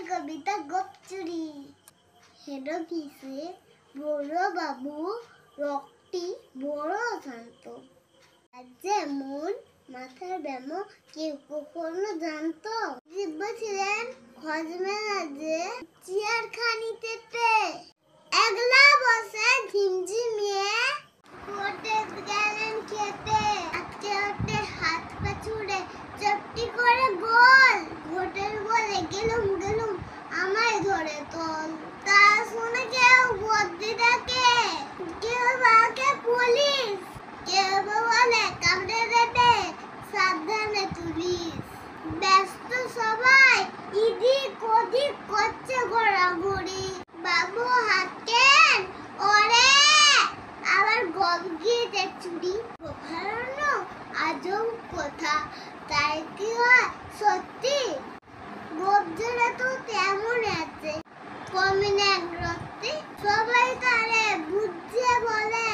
কবিতা গোপচুরি head পিছে বড় বাবু রক্তি বড় শান্ত যেমন মাথার ব্যায়াম কেউ কখনো জানতো দিব্য ছিলেন হজমে রাজে চেয়ার খানিতে একলা বসে ঝিমঝিমিয়ে কোটে গেলেন খেতে আজকে ওঠে হাত পা ছুড়ে চপটি করে গোল হোটেল বলে গেলুম আমায় ধরে তোল তা শুনে কেউ বদ্যি ডাকে কেউ বাকে পুলিশ কেউ বলে কামড়ে দেবে সাবধানে তুলিস ব্যস্ত সবাই ইদিক ওদিক করছে ঘোরাঘুরি বাবু হাতেন ওরে আবার গভীরে চুরি ভালো আজব কথা তাই কি হয় সত্যি গোবজরা তো তেমন আছে কমিনে রক্তি সবাই তারে বুঝছে বলে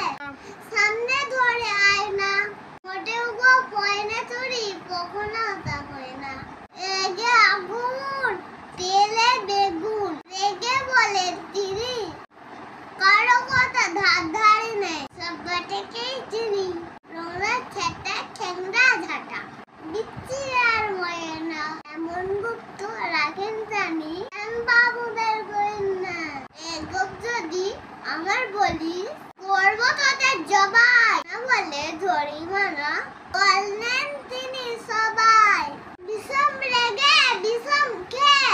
সামনে ধরে আয় না মোটেও গো পয়না চুরি কখনো তা হয় না এগে আগুন তেলে বেগুন রেগে বলে তিরি কারো কথা ধারি নেই সব বাটেকেই চিনি রোনা ছেটা ঠেংরা ঝাঁটা বিচ্ছি আর ময়ে না এমন গুপ্ত রাখেন জানি বাবুদের করেন না এগোপ যদি আমার বলি করবো তোদের জবাই না বলে জরিমানা বললেন তিনি সবাই বিষম রেগে বিষম খেয়ে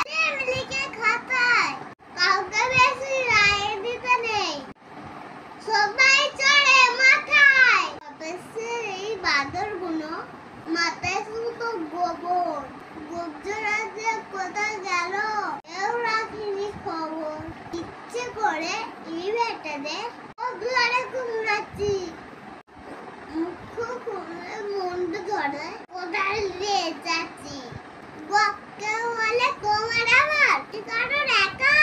লিখে খাতায় কাউকে বেশি রায় দিতে নেই সবাই চড়ে মাথায় অবশ্যই এই বাদর গুলো মাথায় শুধু গোবর গোবজরা যে কোথায় গেল কেউ রাখিনি খবর ইচ্ছে করে এই বেটাদের ঘরে ঘুমনাচ্ছি মুখ খুলে মন্দ ধরে কোথায় রে যাচ্ছি কেউ বলে তোমার আমার কারোর একা